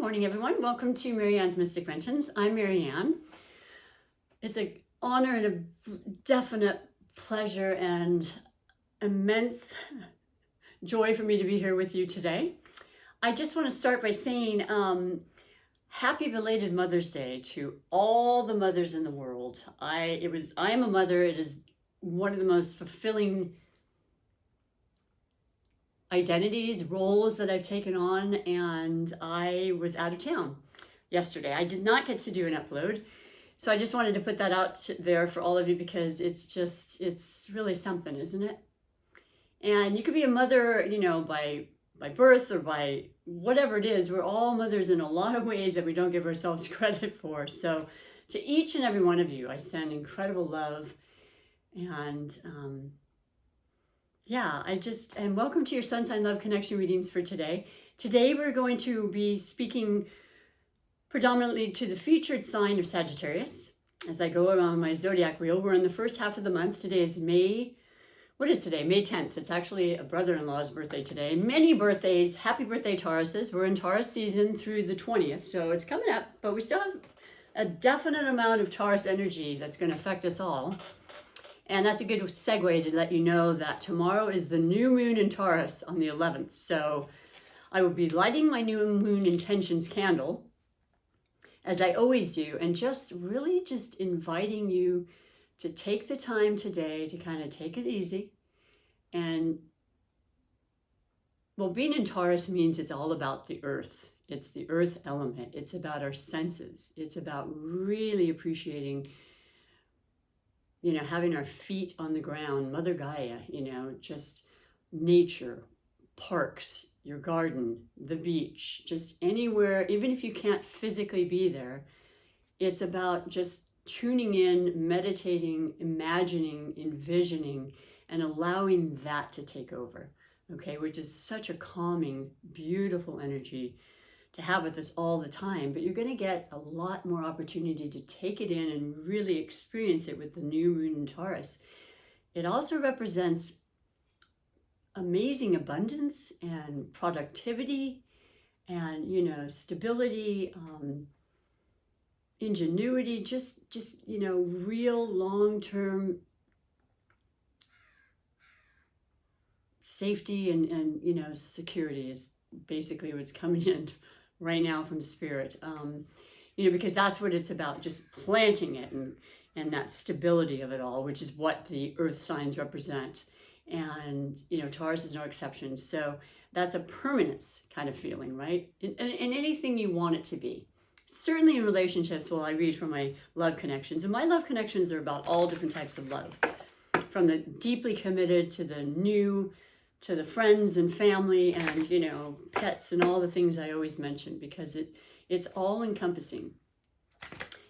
morning, everyone. Welcome to MaryAnne's Mystic Mentions. I'm MaryAnne. It's an honor and a definite pleasure and immense joy for me to be here with you today. I just want to start by saying happy belated Mother's Day to all the mothers in the world. I am a mother. It is one of the most fulfilling identities, roles that I've taken on, and I was out of town yesterday. I did not get to do an upload, so I just wanted to put that out there for all of you because it's really something, isn't it? And you could be a mother, by birth or by whatever it is. We're all mothers in a lot of ways that we don't give ourselves credit for. So to each and every one of you, I send incredible love and and welcome to your Sun Sign Love Connection readings for today. Today we're going to be speaking predominantly to the featured sign of Sagittarius. As I go around my zodiac wheel, we're in the first half of the month. Today is May 10th. It's actually a brother-in-law's birthday today. Many birthdays. Happy birthday, Tauruses. We're in Taurus season through the 20th, so it's coming up, but we still have a definite amount of Taurus energy that's going to affect us all. And that's a good segue to let you know that tomorrow is the new moon in Taurus on the 11th. So I will be lighting my new moon intentions candle, as I always do, and just inviting you to take the time today to kind of take it easy. And being in Taurus means it's all about the earth. It's the earth element. It's about our senses. It's about really appreciating having our feet on the ground, Mother Gaia, just nature, parks, your garden, the beach, just anywhere, even if you can't physically be there. It's about just tuning in, meditating, imagining, envisioning, and allowing that to take over, okay? Which is such a calming, beautiful energy to have with us all the time, but you're going to get a lot more opportunity to take it in and really experience it with the new moon in Taurus. It also represents amazing abundance and productivity and stability, ingenuity, just real long-term safety and security is basically what's coming in right now from spirit, because that's what it's about, just planting it and that stability of it all, which is what the earth signs represent. And, Taurus is no exception. So that's a permanence kind of feeling, right? In anything you want it to be. Certainly in relationships, I read from my love connections. And my love connections are about all different types of love. From the deeply committed to the new, to the friends and family and, pets and all the things I always mention, because it's all encompassing.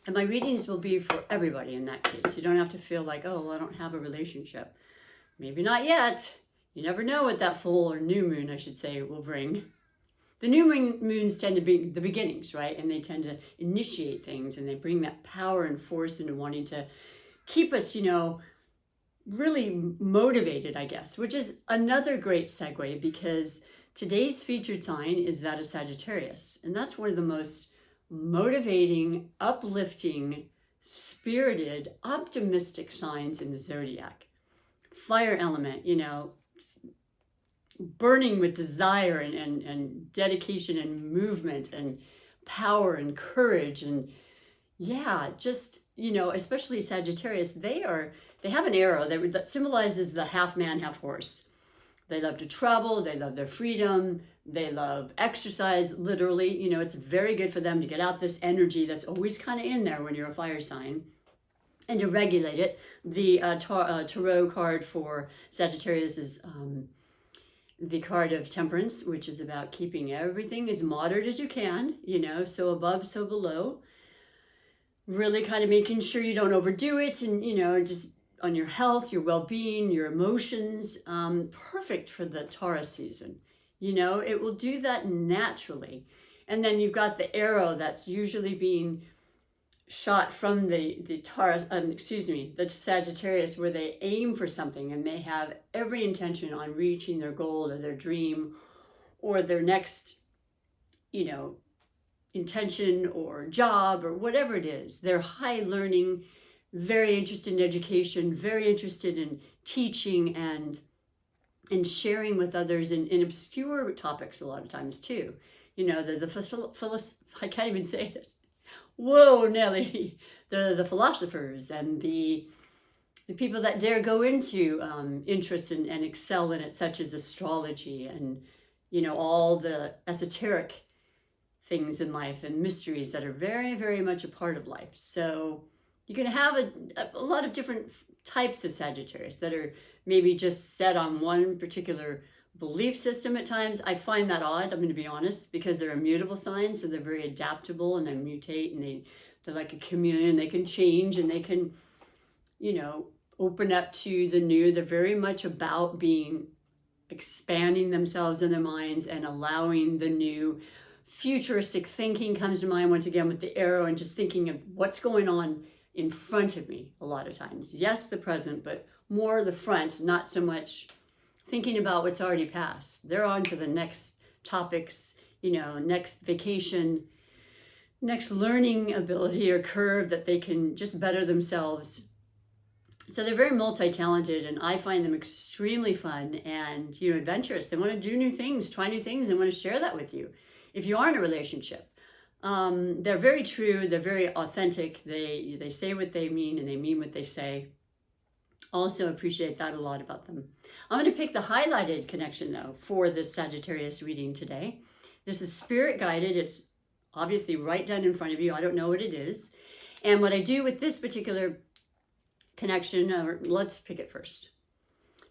And my readings will be for everybody in that case. You don't have to feel like, I don't have a relationship. Maybe not yet. You never know what that full or new moon, I should say, will bring. The new moons tend to be the beginnings, right? And they tend to initiate things, and they bring that power and force into wanting to keep us, really motivated, I guess, which is another great segue, because today's featured sign is that of Sagittarius. And that's one of the most motivating, uplifting, spirited, optimistic signs in the zodiac. Fire element, burning with desire and dedication and movement and power and courage. And especially Sagittarius, they have an arrow that symbolizes the half man, half horse. They love to travel, they love their freedom, they love exercise, literally. It's very good for them to get out this energy that's always kind of in there when you're a fire sign, and to regulate it. The tarot card for Sagittarius is the card of Temperance, which is about keeping everything as moderate as you can, so above, so below. Really kind of making sure you don't overdo it, and just on your health, your well-being, your emotions. Perfect for the Taurus season. It will do that naturally. And then you've got the arrow that's usually being shot from the Sagittarius, where they aim for something and they have every intention on reaching their goal or their dream or their next, intention or job or whatever it is. They're high learning, very interested in education, very interested in teaching and sharing with others in obscure topics a lot of times too. You know, I can't even say it. Whoa, Nelly. The philosophers and the people that dare go into interests and excel in it, such as astrology and, you know, all the esoteric things in life and mysteries that are very, very much a part of life. So you're going to have a lot of different types of Sagittarius that are maybe just set on one particular belief system at times. I find that odd, I'm going to be honest, because they're immutable signs, so they're very adaptable and they mutate, and they're like a chameleon. They can change and they can, you know, open up to the new. They're very much about expanding themselves in their minds and allowing the new. Futuristic thinking comes to mind once again with the arrow, and just thinking of what's going on in front of me a lot of times. Yes, the present, but more the front, not so much thinking about what's already passed. They're on to the next topics, you know, next vacation, next learning ability or curve that they can just better themselves. So they're very multi-talented, and I find them extremely fun and, you know, adventurous. They want to do new things, try new things, and want to share that with you. If you are in a relationship, they're very true. They're very authentic. They say what they mean and they mean what they say. Also appreciate that a lot about them. I'm going to pick the highlighted connection though for this Sagittarius reading today. This is spirit guided. It's obviously right down in front of you. I don't know what it is. And what I do with this particular connection, let's pick it first.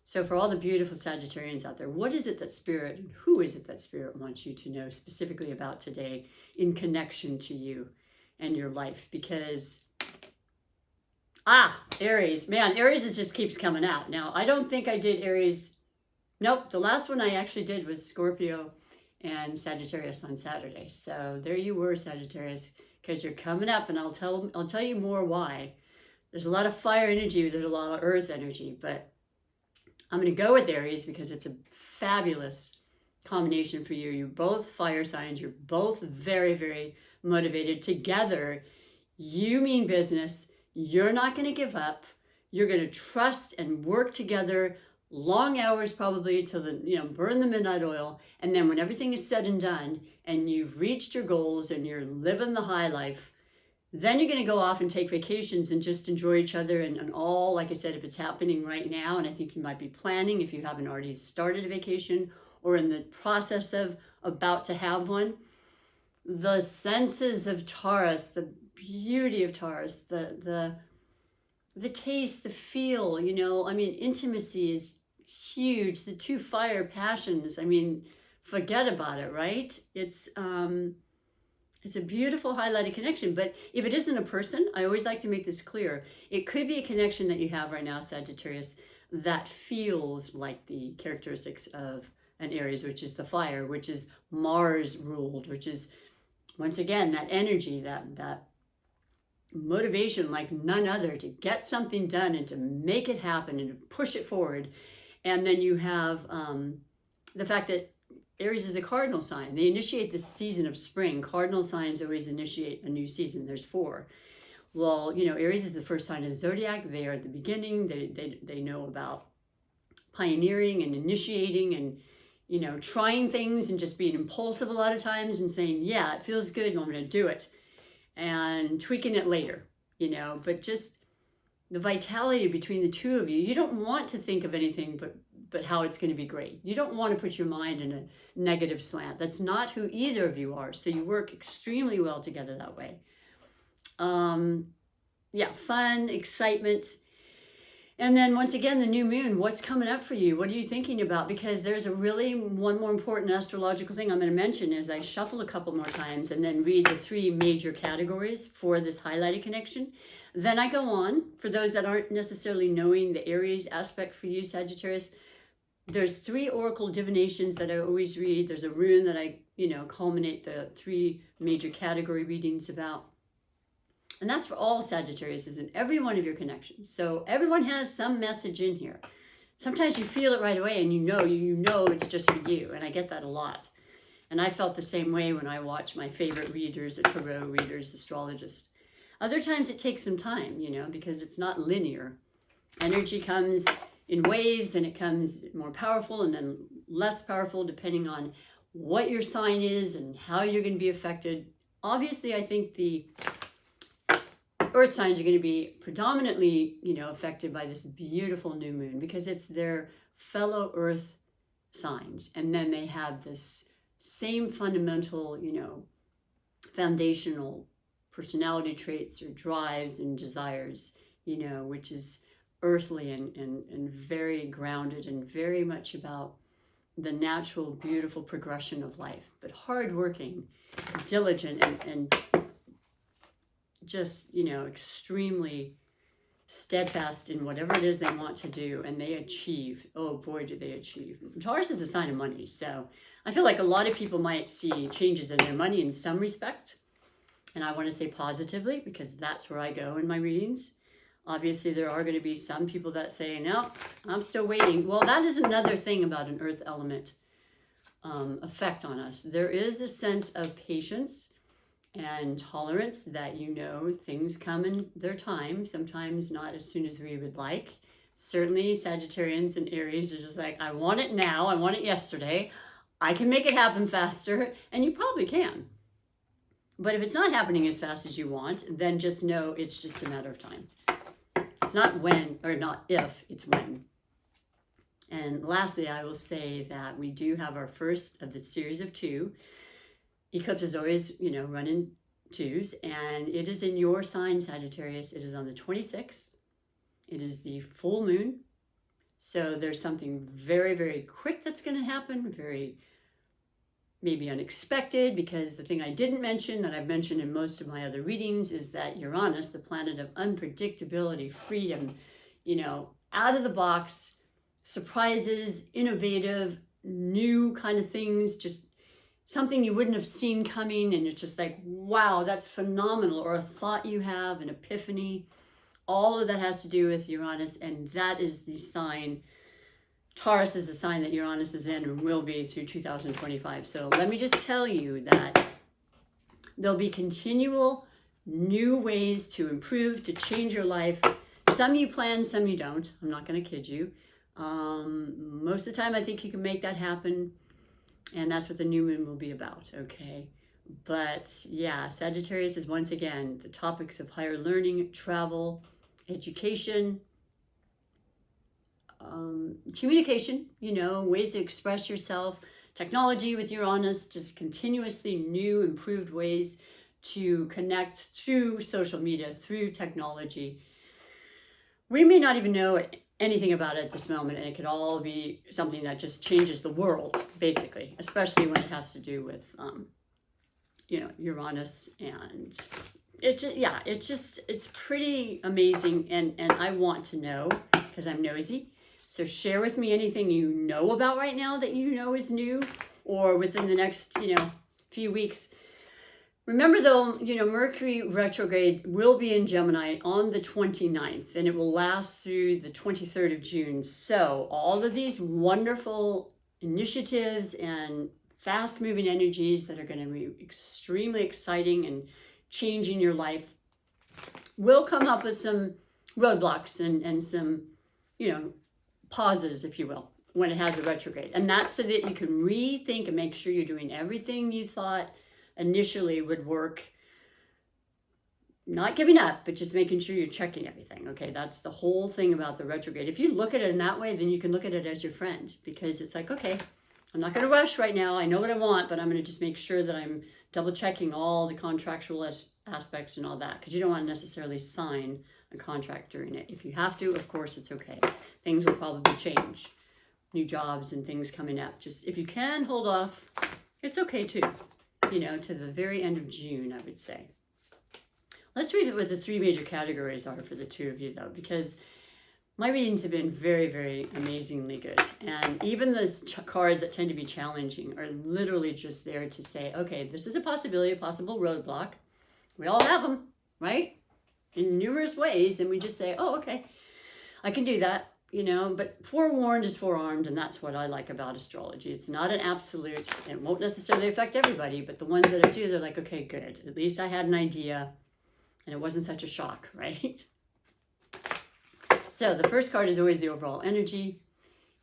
So for all the beautiful Sagittarians out there, what is it that Spirit, and who is it that Spirit wants you to know specifically about today in connection to you and your life? Because, Aries, man, Aries just keeps coming out. Now, I don't think I did Aries. Nope, the last one I actually did was Scorpio and Sagittarius on Saturday. So there you were, Sagittarius, because you're coming up, and I'll tell you more why. There's a lot of fire energy, there's a lot of earth energy, but I'm going to go with Aries because it's a fabulous combination for you. You're both fire signs. You're both very, very motivated. Together, you mean business. You're not going to give up. You're going to trust and work together long hours, probably till burn the midnight oil. And then when everything is said and done and you've reached your goals and you're living the high life, then you're going to go off and take vacations and just enjoy each other and all, like I said, if it's happening right now, and I think you might be planning if you haven't already started a vacation or in the process of about to have one. The senses of Taurus, the beauty of Taurus, the taste, the feel, intimacy is huge. The two fire passions, forget about it, right? It's a beautiful highlighted connection, but if it isn't a person, I always like to make this clear. It could be a connection that you have right now, Sagittarius, that feels like the characteristics of an Aries, which is the fire, which is Mars ruled, which is, once again, that energy, that motivation like none other to get something done and to make it happen and to push it forward. And then you have the fact that Aries is a cardinal sign. They initiate the season of spring. Cardinal signs always initiate a new season. There's 4. Well, Aries is the first sign of the zodiac. They are at the beginning. They know about pioneering and initiating and, trying things and just being impulsive a lot of times and saying, yeah, it feels good, I'm going to do it. And tweaking it later, but just the vitality between the two of you. You don't want to think of anything but how it's going to be great. You don't want to put your mind in a negative slant. That's not who either of you are. So you work extremely well together that way. Fun, excitement. And then once again, the new moon, what's coming up for you? What are you thinking about? Because there's one more important astrological thing I'm going to mention as I shuffle a couple more times and then read the 3 major categories for this highlighted connection. Then I go on, for those that aren't necessarily knowing the Aries aspect for you, Sagittarius, there's 3 oracle divinations that I always read. There's a rune that I, culminate the 3 major category readings about. And that's for all Sagittariuses in every one of your connections. So everyone has some message in here. Sometimes you feel it right away and you know it's just for you. And I get that a lot. And I felt the same way when I watched my favorite readers, the tarot readers, astrologists. Other times it takes some time, you know, because it's not linear. Energy comes in waves, and it comes more powerful and then less powerful depending on what your sign is and how you're going to be affected. Obviously, I think the earth signs are going to be predominantly, you know, affected by this beautiful new moon because it's their fellow earth signs. And then they have this same fundamental, you know, foundational personality traits or drives and desires, you know, which is earthly and very grounded and very much about the natural, beautiful progression of life, but hardworking, diligent, and just, you know, extremely steadfast in whatever it is they want to do, and they achieve. Oh boy, do they achieve. Taurus is a sign of money, so I feel like a lot of people might see changes in their money in some respect, and I want to say positively because that's where I go in my readings. Obviously, there are going to be some people that say, no, I'm still waiting. Well, that is another thing about an earth element effect on us. There is a sense of patience and tolerance that, you know, things come in their time, sometimes not as soon as we would like. Certainly, Sagittarians and Aries are just like, I want it now. I want it yesterday. I can make it happen faster, and you probably can. But if it's not happening as fast as you want, then just know it's just a matter of time. It's not when, or not if, it's when. And lastly, I will say that we do have our first of the series of 2. Eclipses always, you know, run in 2s, and it is in your sign, Sagittarius. It is on the 26th. It is the full moon. So there's something very, very quick that's going to happen, very maybe unexpected, because the thing I didn't mention that I've mentioned in most of my other readings is that Uranus, the planet of unpredictability, freedom, you know, out of the box, surprises, innovative, new kind of things, just something you wouldn't have seen coming, and it's just like, wow, that's phenomenal, or a thought you have, an epiphany. All of that has to do with Uranus, and that is the sign. Taurus is a sign that Uranus is in and will be through 2025. So let me just tell you that there'll be continual new ways to improve, to change your life. Some you plan, some you don't. I'm not going to kid you. Most of the time, I think you can make that happen. And that's what the new moon will be about, okay? But yeah, Sagittarius is once again the topics of higher learning, travel, education, communication, you know, ways to express yourself, technology with Uranus, just continuously new, improved ways to connect through social media, through technology. We may not even know anything about it at this moment, and it could all be something that just changes the world, basically, especially when it has to do with, you know, Uranus. And it's pretty amazing, and I want to know because I'm nosy. So share with me anything you know about right now that you know is new, or within the next, you know, few weeks. Remember though, you know, Mercury retrograde will be in Gemini on the 29th, and it will last through the 23rd of June. So all of these wonderful initiatives and fast moving energies that are going to be extremely exciting and changing your life will come up with some roadblocks and some, you know, pauses, if you will, when it has a retrograde. And that's so that you can rethink and make sure you're doing everything you thought initially would work. Not giving up, but just making sure you're checking everything. Okay, that's the whole thing about the retrograde. If you look at it in that way, then you can look at it as your friend, because it's like, okay, I'm not going to rush right now. I know what I want, but I'm going to just make sure that I'm double checking all the contractual aspects and all that, because you don't want to necessarily sign a contract during it. If you have to, of course, it's okay. Things will probably change. New jobs and things coming up. Just if you can hold off, it's okay too. You know, to the very end of June, I would say. Let's read what the 3 major categories are for the 2 of you, though, because my readings have been very, very amazingly good. And even those cards that tend to be challenging are literally just there to say, okay, this is a possibility, a possible roadblock. We all have them, right? In numerous ways. And we just say, oh, okay, I can do that. you know, but forewarned is forearmed, and that's what I like about astrology. It's not an absolute. It won't necessarily affect everybody, but the ones that I do, they're like, okay, good. At least I had an idea, and it wasn't such a shock, right? So the first card is always the overall energy,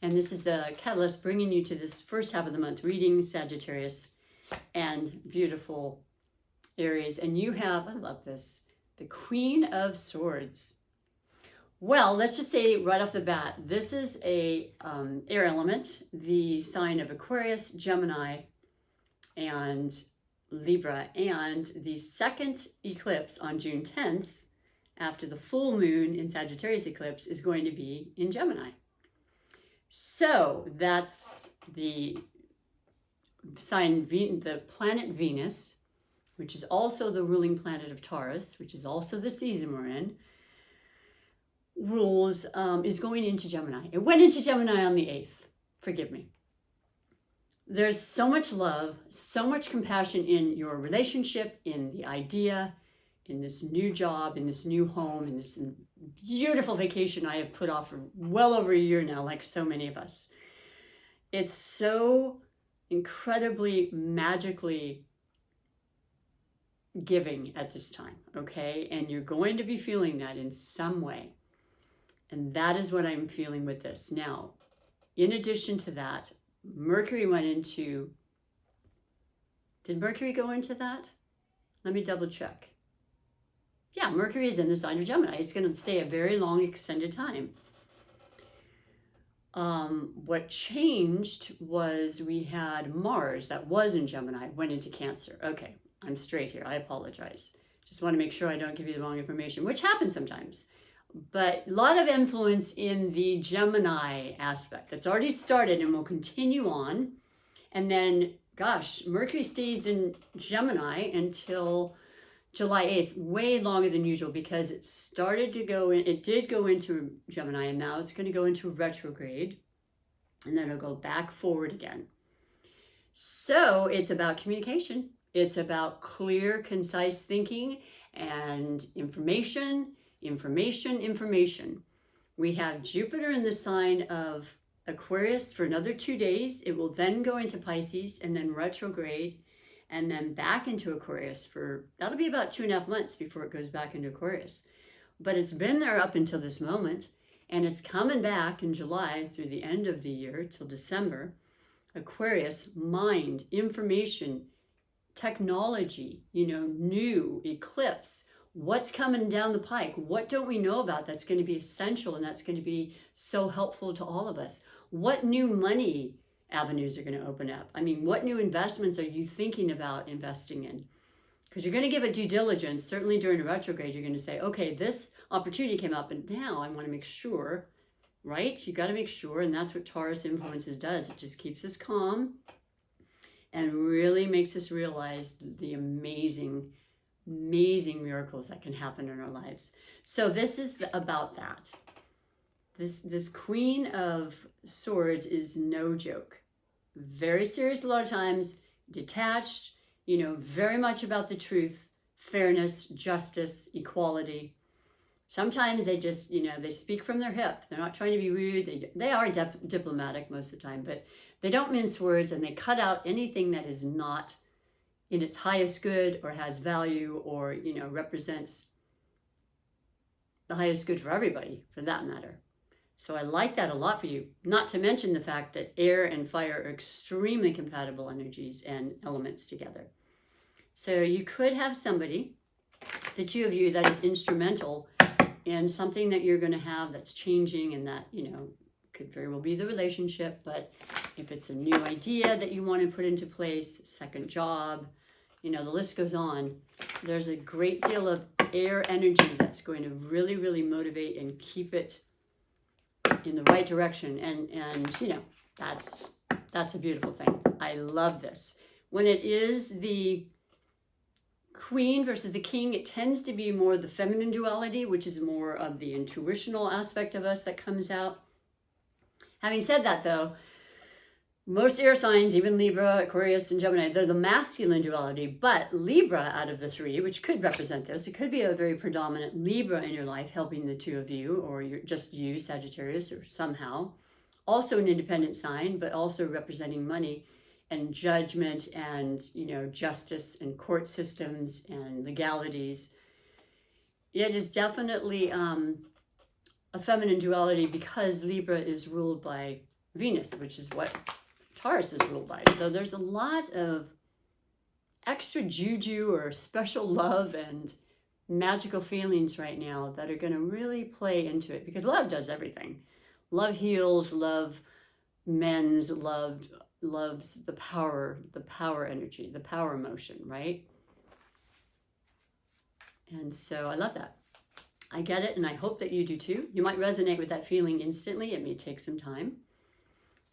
and this is the catalyst bringing you to this first half of the month reading, Sagittarius, and beautiful Aries. And you have, I love this, the Queen of Swords. Well, let's just say right off the bat, this is a air element, the sign of Aquarius, Gemini, and Libra. And the second eclipse on June 10th, after the full moon in Sagittarius eclipse, is going to be in Gemini. So that's the sign, the planet Venus, which is also the ruling planet of Taurus, which is also the season we're in, rules, is going into Gemini. It went into Gemini on the 8th. Forgive me. There's so much love, so much compassion in your relationship, in the idea, in this new job, in this new home, in this beautiful vacation I have put off for well over a year now, like so many of us. It's so incredibly, magically giving at this time, okay? And you're going to be feeling that in some way. And that is what I'm feeling with this. Now, in addition to that, Mercury went into, did Mercury go into that? Let me double check. Yeah, Mercury is in the sign of Gemini. It's going to stay a very long, extended time. What changed was we had Mars that was in Gemini, went into Cancer. Okay, I'm straight here. I apologize. Just want to make sure I don't give you the wrong information, which happens sometimes. But a lot of influence in the Gemini aspect that's already started and will continue on. And then, gosh, Mercury stays in Gemini until July 8th, way longer than usual, because it started to go in, it did go into Gemini, and now it's going to go into retrograde, and then it'll go back forward again. So it's about communication. It's about clear, concise thinking and information. We have Jupiter in the sign of Aquarius for another 2 days. It will then go into Pisces and then retrograde and then back into Aquarius for, that'll be about 2.5 months before it goes back into Aquarius. But it's been there up until this moment, and it's coming back in July through the end of the year till December. Aquarius, mind, information, technology, new, eclipse. What's coming down the pike? What don't we know about that's going to be essential and that's going to be so helpful to all of us? What new money avenues are going to open up? I mean, what new investments are you thinking about investing in? Because you're going to give it due diligence. Certainly during a retrograde, you're going to say, okay, this opportunity came up and now I want to make sure, right? You got to make sure. And that's what Taurus influences does. It just keeps us calm and really makes us realize the amazing miracles that can happen in our lives. So this is about that. This Queen of Swords is no joke. Very serious a lot of times, detached, very much about the truth, fairness, justice, equality. Sometimes they just, they speak from their hip. They're not trying to be rude. They are diplomatic most of the time, but they don't mince words, and they cut out anything that is not in its highest good or has value or, represents the highest good for everybody, for that matter. So I like that a lot for you, not to mention the fact that air and fire are extremely compatible energies and elements together. So you could have somebody, the two of you, that is instrumental in something that you're going to have that's changing, and that, could very well be the relationship. But if it's a new idea that you want to put into place, second job, the list goes on. There's a great deal of air energy that's going to really, really motivate and keep it in the right direction. And that's a beautiful thing. I love this. When it is the Queen versus the King, it tends to be more the feminine duality, which is more of the intuitional aspect of us that comes out. Having said that, though, most air signs, even Libra, Aquarius, and Gemini, they're the masculine duality, but Libra out of the three, which could represent this, it could be a very predominant Libra in your life helping the two of you, or you're just you, Sagittarius, or somehow. Also an independent sign, but also representing money and judgment and, justice and court systems and legalities. It is definitely a feminine duality because Libra is ruled by Venus, which is what Taurus is ruled by. So there's a lot of extra juju or special love and magical feelings right now that are going to really play into it, because love does everything. Love heals, love mends, loves the power energy, the power emotion, right? And so I love that. I get it, and I hope that you do too. You might resonate with that feeling instantly. It may take some time.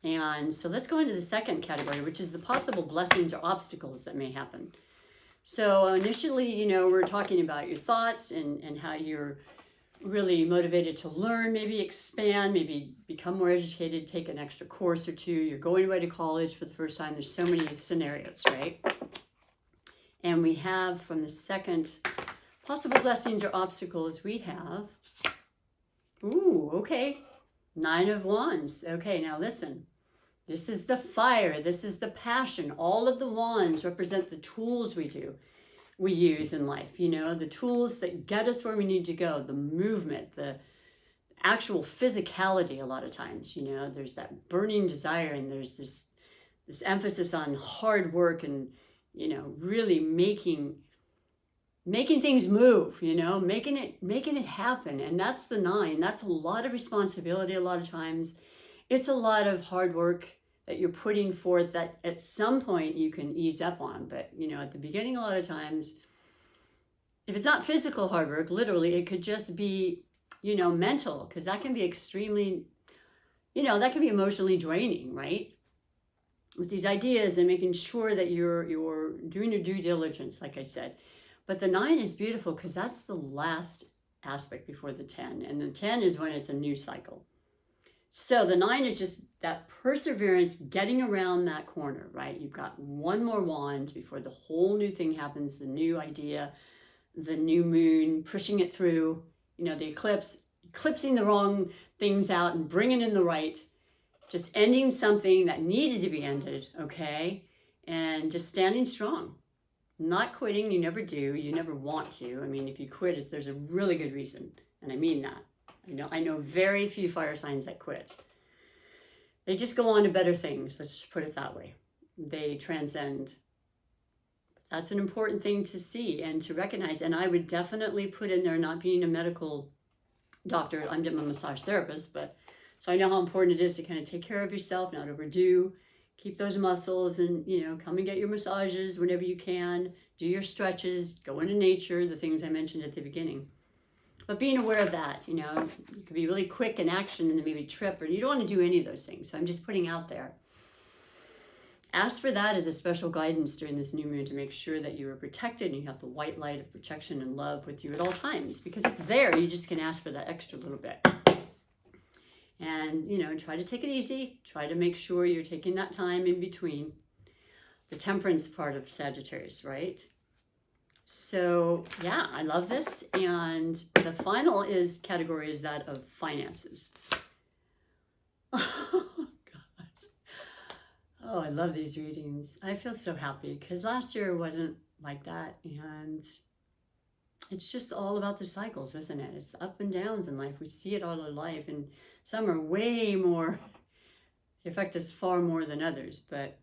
And so let's go into the second category, which is the possible blessings or obstacles that may happen. So initially, we're talking about your thoughts and how you're really motivated to learn, maybe expand, maybe become more educated, take an extra course or two. You're going away to college for the first time. There's so many scenarios, right? And we have from the second possible blessings or obstacles, we have, okay, 9 of Wands. Okay, now listen. This is the fire. This is the passion. All of the wands represent the tools we use in life. The tools that get us where we need to go, the movement, the actual physicality a lot of times. There's that burning desire, and there's this emphasis on hard work and, really making things move, making it happen. And that's the 9. That's a lot of responsibility a lot of times. It's a lot of hard work that you're putting forth that at some point you can ease up on. But, at the beginning, a lot of times, if it's not physical hard work, literally, it could just be, mental, because that can be extremely, that can be emotionally draining, right? With these ideas and making sure that you're doing your due diligence, like I said. But the 9 is beautiful because that's the last aspect before the 10. And the 10 is when it's a new cycle. So the 9 is just that perseverance, getting around that corner, right? You've got one more wand before the whole new thing happens, the new idea, the new moon, pushing it through, the eclipsing the wrong things out and bringing in the right, just ending something that needed to be ended, okay? And just standing strong, not quitting. You never do. You never want to. I mean, if you quit, there's a really good reason, and I mean that. I know very few fire signs that quit. They just go on to better things. Let's just put it that way. They transcend. That's an important thing to see and to recognize. And I would definitely put in there, not being a medical doctor, I'm a massage therapist, but so I know how important it is to kind of take care of yourself, not overdo, keep those muscles, and, come and get your massages whenever you can, do your stretches, go into nature, the things I mentioned at the beginning. But being aware of that, you could be really quick in action and then maybe trip, or you don't want to do any of those things. So I'm just putting out there. Ask for that as a special guidance during this new moon to make sure that you are protected and you have the white light of protection and love with you at all times, because it's there. You just can ask for that extra little bit. And, try to take it easy. Try to make sure you're taking that time in between. The temperance part of Sagittarius, right? So yeah, I love this. And the final category is that of finances. Oh, God. Oh, I love these readings. I feel so happy because last year wasn't like that. And it's just all about the cycles, isn't it? It's the up and downs in life. We see it all our life. And some are way more, they affect us far more than others. But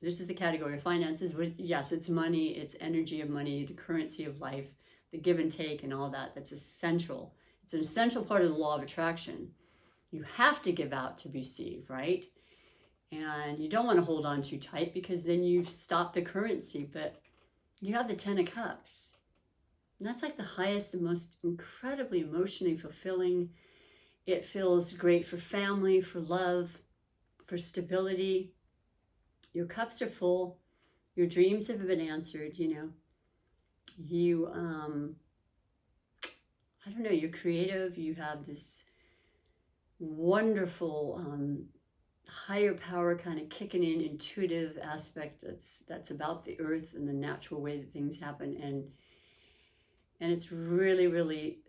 this is the category of finances. Yes, it's money, it's energy of money, the currency of life, the give and take and all that. That's essential. It's an essential part of the law of attraction. You have to give out to receive, right? And you don't want to hold on too tight because then you've stopped the currency. But you have the 10 of Cups. And that's like the highest and most incredibly emotionally fulfilling. It feels great for family, for love, for stability. Your cups are full. Your dreams have been answered, You, I don't know, you're creative. You have this wonderful higher power kind of kicking in, intuitive aspect that's about the earth and the natural way that things happen, and it's really, really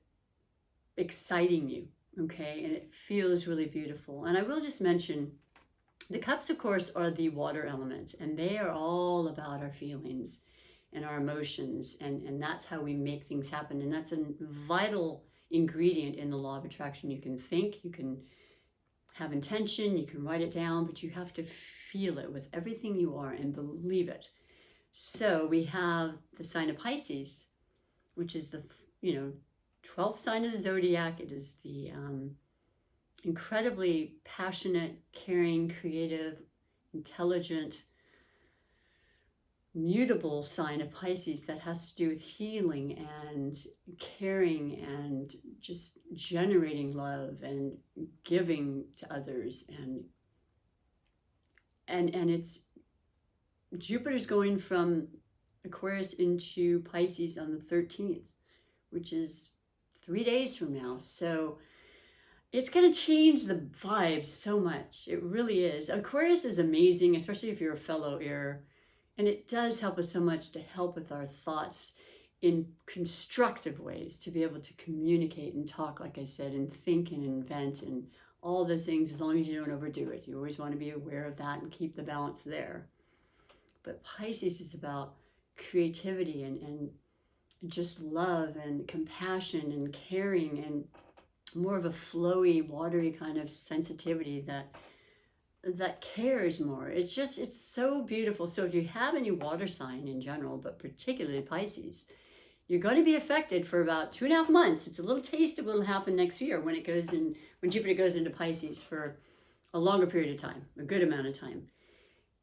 exciting you, okay? And it feels really beautiful. And I will just mention, the cups, of course, are the water element, and they are all about our feelings and our emotions, and that's how we make things happen. And that's a vital ingredient in the law of attraction. You can think, you can have intention, you can write it down, but you have to feel it with everything you are and believe it. So we have the sign of Pisces, which is the 12th sign of the zodiac. It is the incredibly passionate, caring, creative, intelligent, mutable sign of Pisces that has to do with healing and caring and just generating love and giving to others, and it's Jupiter's going from Aquarius into Pisces on the 13th, which is 3 days from now. So it's going to change the vibes so much. It really is. Aquarius is amazing, especially if you're a fellow air. And it does help us so much to help with our thoughts in constructive ways, to be able to communicate and talk, like I said, and think and invent and all those things, as long as you don't overdo it. You always want to be aware of that and keep the balance there. But Pisces is about creativity and just love and compassion and caring and more of a flowy, watery kind of sensitivity that cares more. It's so beautiful. So if you have any water sign in general, but particularly Pisces, you're going to be affected for about 2.5 months. It's a little taste of what will happen next year when Jupiter goes into Pisces for a longer period of time, a good amount of time.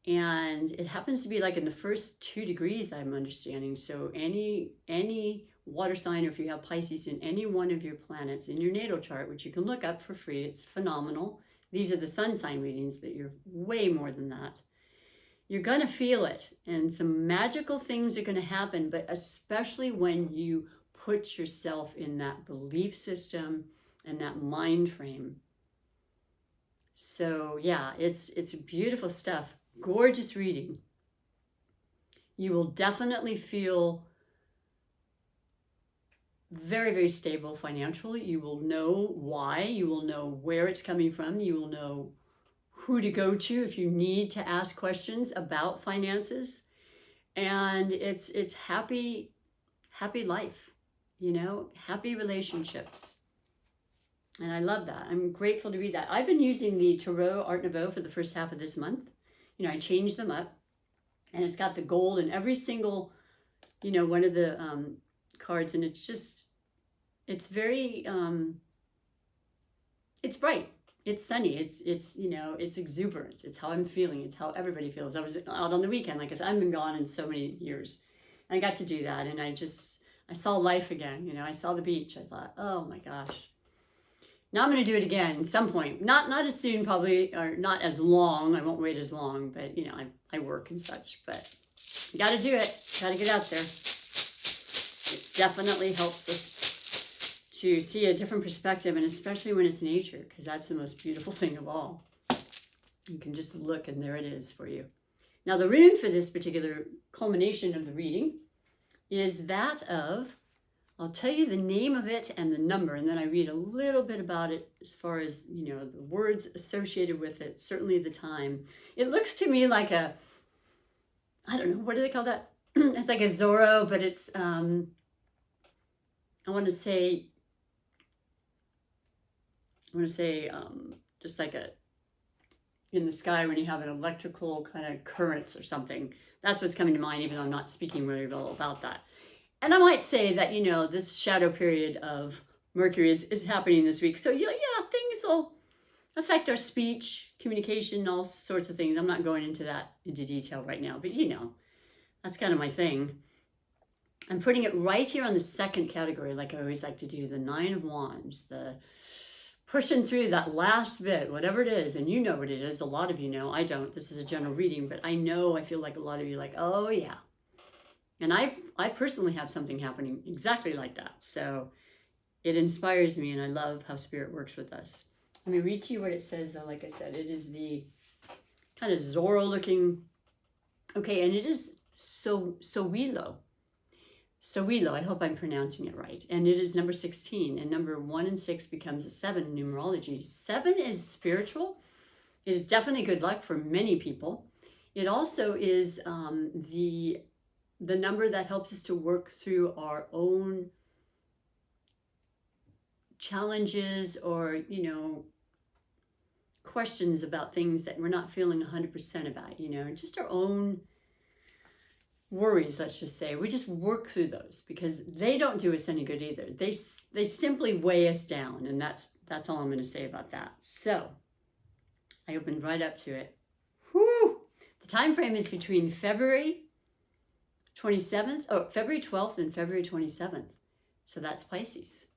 And it happens to be like in the first 2 degrees, I'm understanding. So any water sign, or if you have Pisces in any one of your planets in your natal chart, which you can look up for free, it's phenomenal. These are the sun sign readings, but you're way more than that. You're going to feel it, and some magical things are going to happen, but especially when you put yourself in that belief system and that mind frame. So yeah, it's beautiful stuff. Gorgeous reading. You will definitely feel very, very stable financially. You will know why. You will know where it's coming from. You will know who to go to if you need to ask questions about finances. And it's happy life, happy relationships. And I love that. I'm grateful to read that. I've been using the Tarot Art Nouveau for the first half of this month. I changed them up, and it's got the gold in every single, one of the cards, and it's very, it's bright, it's sunny, it's exuberant, it's how I'm feeling, it's how everybody feels. I was out on the weekend, like I said, I've been gone in so many years. I got to do that, and I saw life again, I saw the beach. I thought, oh my gosh. Now I'm going to do it again at some point. Not as soon, probably, or not as long. I won't wait as long, but I work and such. But you got to do it. Got to get out there. It definitely helps us to see a different perspective, and especially when it's nature, because that's the most beautiful thing of all. You can just look, and there it is for you. Now the rune for this particular culmination of the reading is that of, I'll tell you the name of it and the number, and then I read a little bit about it as far as, the words associated with it, certainly the time. It looks to me like I don't know, what do they call that? It's like a Zorro, but it's, I want to say, just like in the sky when you have an electrical kind of currents or something. That's what's coming to mind, even though I'm not speaking very well about that. And I might say that, this shadow period of Mercury is happening this week. So, yeah, things will affect our speech, communication, all sorts of things. I'm not going into detail right now, but, that's kind of my thing. I'm putting it right here on the second category, like I always like to do, the 9 of Wands, the pushing through that last bit, whatever it is. And you know what it is. A lot of you know. I don't. This is a general reading, but I feel like a lot of you are like, oh, yeah. And I personally have something happening exactly like that. So it inspires me, and I love how Spirit works with us. Let me read to you what it says, though. Like I said, it is the kind of Zorro looking. Okay, and it is Sowilo. Sowilo, I hope I'm pronouncing it right. And it is number 16, and number 1 and 6 becomes a 7 in numerology. 7 is spiritual. It is definitely good luck for many people. It also is the number that helps us to work through our own challenges or, questions about things that we're not feeling 100% about, just our own worries, let's just say. We just work through those because they don't do us any good either. They simply weigh us down, and that's all I'm going to say about that. So I opened right up to it. Whew! The time frame is between February 12th and February 27th. So that's Pisces.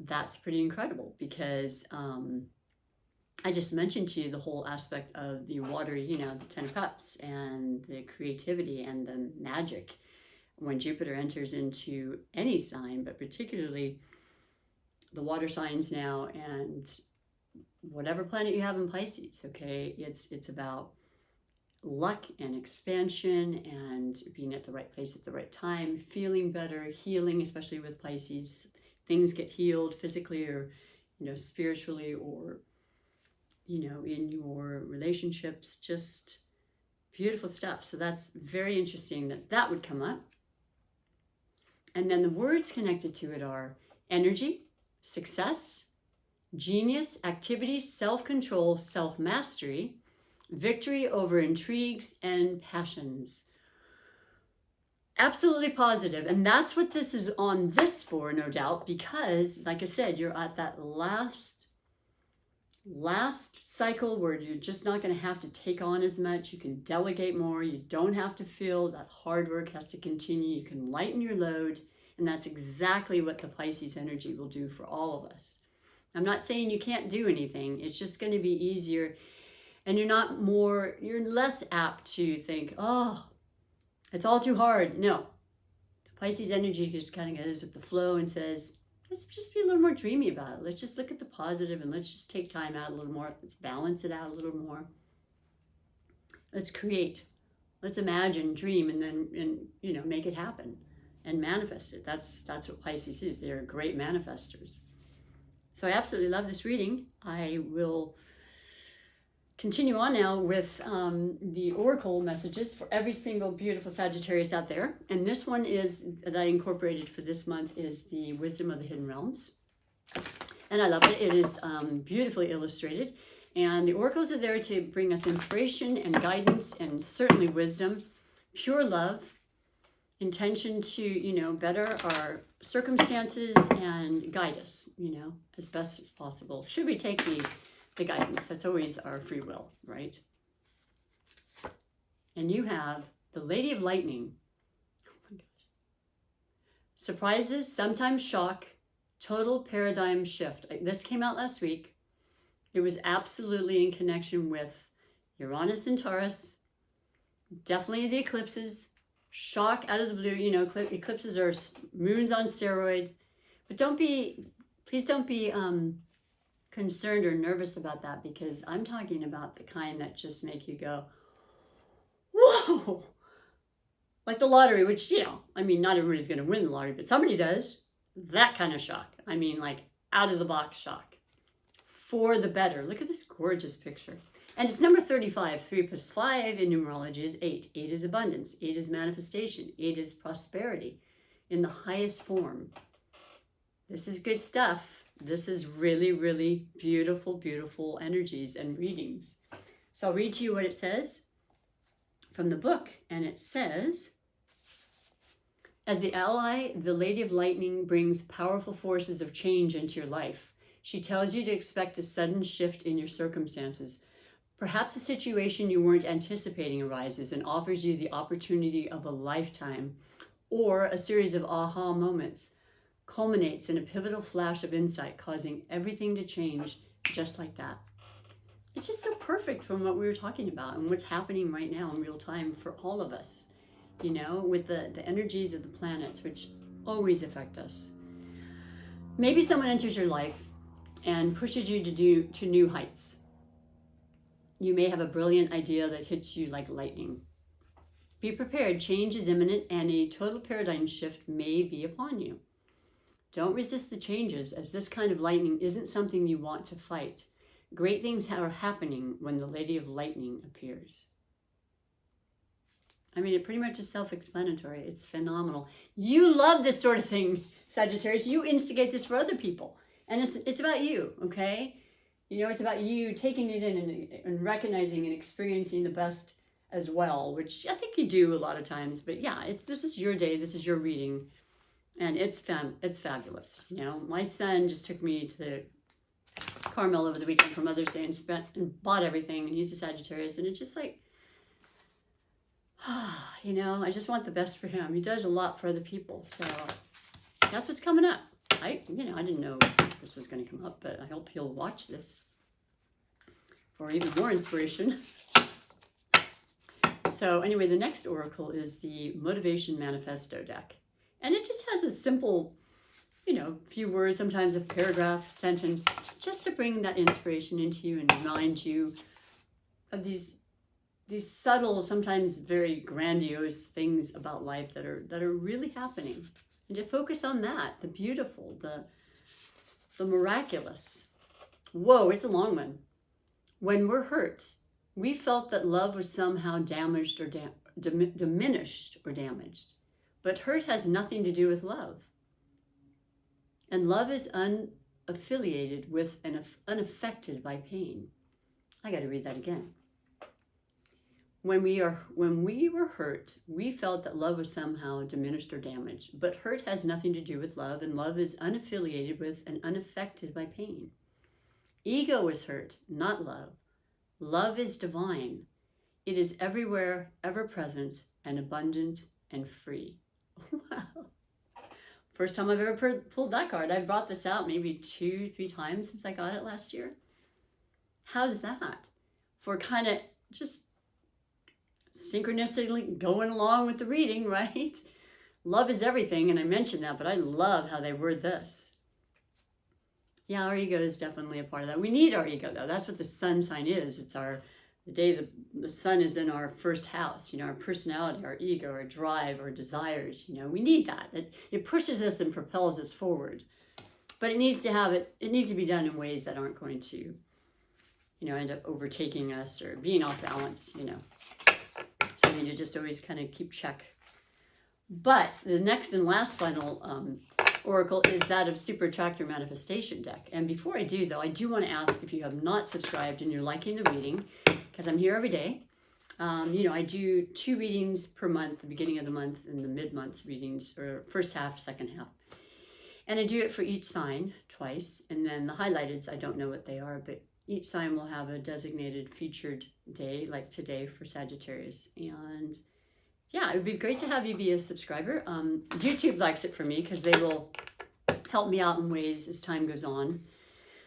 That's pretty incredible because I just mentioned to you the whole aspect of the water, the 10 of Cups and the creativity and the magic when Jupiter enters into any sign, but particularly the water signs now and whatever planet you have in Pisces, okay? It's about luck and expansion and being at the right place at the right time, feeling better, healing, especially with Pisces. Things get healed physically or, spiritually or, in your relationships, just beautiful stuff. So that's very interesting that would come up. And then the words connected to it are energy, success, genius, activity, self-control, self-mastery, victory over intrigues and passions. Absolutely positive. And that's what this is on this for, no doubt, because like I said, you're at that last cycle where you're just not going to have to take on as much. You can delegate more. You don't have to feel that hard work has to continue. You can lighten your load. And that's exactly what the Pisces energy will do for all of us. I'm not saying you can't do anything. It's just going to be easier. And you're less apt to think, oh, it's all too hard. No. The Pisces energy just kind of goes with the flow and says, let's just be a little more dreamy about it. Let's just look at the positive and let's just take time out a little more. Let's balance it out a little more. Let's create. Let's imagine, dream, and then make it happen and manifest it. That's what Pisces is. They're great manifestors. So I absolutely love this reading. I will continue on now with the oracle messages for every single beautiful Sagittarius out there. And this one that I incorporated for this month is the Wisdom of the Hidden Realms. And I love it. It is beautifully illustrated. And the oracles are there to bring us inspiration and guidance and certainly wisdom, pure love, intention to, better our circumstances and guide us, as best as possible. Should we take the guidance? That's always our free will, right? And you have the Lady of Lightning. Oh my gosh. Surprises, sometimes shock, total paradigm shift. This came out last week. It was absolutely in connection with Uranus and Taurus. Definitely the eclipses. Shock out of the blue. Eclipses are moons on steroids. But please don't be concerned or nervous about that, because I'm talking about the kind that just make you go, whoa, like the lottery, which, not everybody's going to win the lottery, but somebody does. That kind of shock. Like out of the box shock for the better. Look at this gorgeous picture. And it's number 35. 3 plus 5 in numerology is 8. 8 is abundance. 8 is manifestation. 8 is prosperity in the highest form. This is good stuff. This is really, really beautiful, beautiful energies and readings. So I'll read to you what it says from the book. And it says, as the ally, the Lady of Lightning brings powerful forces of change into your life. She tells you to expect a sudden shift in your circumstances. Perhaps a situation you weren't anticipating arises and offers you the opportunity of a lifetime, or a series of aha moments culminates in a pivotal flash of insight, causing everything to change just like that. It's just so perfect from what we were talking about and what's happening right now in real time for all of us, with the energies of the planets, which always affect us. Maybe someone enters your life and pushes you to new heights. You may have a brilliant idea that hits you like lightning. Be prepared, change is imminent and a total paradigm shift may be upon you. Don't resist the changes, as this kind of lightning isn't something you want to fight. Great things are happening when the Lady of Lightning appears. I mean, it pretty much is self-explanatory. It's phenomenal. You love this sort of thing, Sagittarius. You instigate this for other people. And it's about you, okay? You know, it's about you taking it in and recognizing and experiencing the best as well, which I think you do a lot of times. But yeah, this is your day. This is your reading. And it's fabulous. You know, my son just took me to Carmel over the weekend for Mother's Day and bought everything. And he's a Sagittarius. And it's just like, you know, I just want the best for him. He does a lot for other people. So that's what's coming up. I didn't know this was going to come up, but I hope he'll watch this for even more inspiration. So anyway, the next oracle is the Motivation Manifesto deck. And it just has a simple, you know, few words, sometimes a paragraph, sentence, just to bring that inspiration into you and remind you of these subtle, sometimes very grandiose things about life that are really happening. And to focus on that, the beautiful, the miraculous. Whoa, it's a long one. When we're hurt, we felt that love was somehow damaged or diminished or damaged. But hurt has nothing to do with love. And love is unaffiliated with and unaffected by pain. I got to read that again. When we were hurt, we felt that love was somehow diminished or damaged. But hurt has nothing to do with love, and love is unaffiliated with and unaffected by pain. Ego is hurt, not love. Love is divine. It is everywhere, ever present, and abundant and free. Wow. First time I've ever pulled that card. I brought this out maybe 2-3 times since I got it last year. How's that? For kind of just synchronistically going along with the reading, right? Love is everything, and I mentioned that, but I love how they word this. Yeah, our ego is definitely a part of that. We need our ego, though. That's what the sun sign is. It's the day the sun is in our first house, you know, our personality, our ego, our drive, our desires, you know, we need that. It pushes us and propels us forward. But it needs to be done in ways that aren't going to, you know, end up overtaking us or being off balance, you know. So you need to just always kind of keep check. But the next and last final oracle is that of Super Attractor Manifestation deck. And before I do, though, I do want to ask if you have not subscribed and you're liking the reading, because I'm here every day. You know, I do 2 readings per month, the beginning of the month and the mid-month readings, or first half, second half. And I do it for each sign twice. And then the highlighteds, I don't know what they are, but each sign will have a designated featured day, like today for Sagittarius. And yeah, it would be great to have you be a subscriber. YouTube likes it for me because they will help me out in ways as time goes on.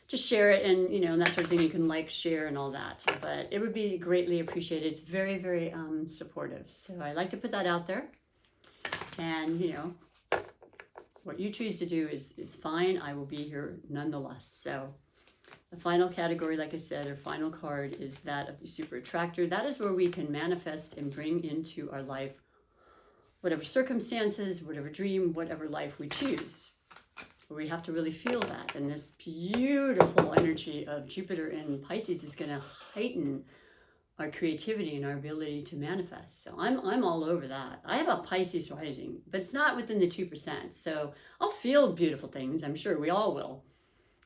Just share it and, you know, and that sort of thing. You can like, share, and all that. But it would be greatly appreciated. It's very, very supportive. So I like to put that out there. And, you know, what you choose to do is fine. I will be here nonetheless. So the final category, like I said, or final card is that of the Super Attractor. That is where we can manifest and bring into our life whatever circumstances, whatever dream, whatever life we choose. We have to really feel that. And this beautiful energy of Jupiter in Pisces is going to heighten our creativity and our ability to manifest. So I'm all over that. I have a Pisces rising, but it's not within the 2%. So I'll feel beautiful things. I'm sure we all will.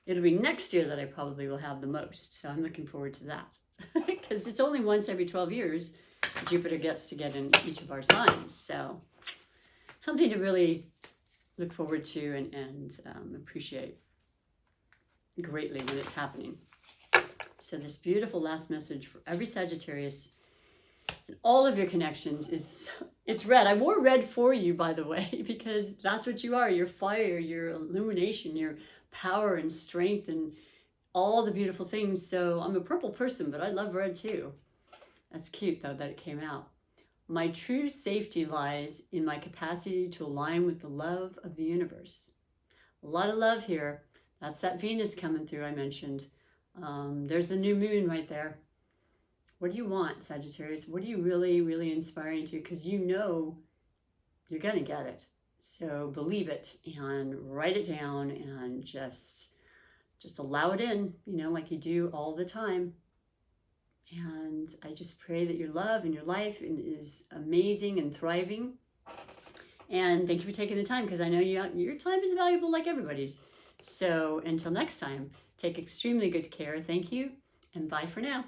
It'll be next year that I probably will have the most. So I'm looking forward to that. Because it's only once every 12 years Jupiter gets to get in each of our signs. So something to really look forward to and appreciate greatly when it's happening. So this beautiful last message for every Sagittarius and all of your connections is, it's red. I wore red for you, by the way, because that's what you are. Your fire, your illumination, your power and strength and all the beautiful things. So I'm a purple person, but I love red too. That's cute though that it came out. My true safety lies in my capacity to align with the love of the universe. A lot of love here. That's that Venus coming through I mentioned. There's the new moon right there. What do you want, Sagittarius? What are you really, really inspiring to? Because you know you're going to get it. So believe it and write it down and just allow it in, you know, like you do all the time. And I just pray that your love and your life is amazing and thriving. And thank you for taking the time, because I know your time is valuable like everybody's. So until next time, take extremely good care. Thank you, and bye for now.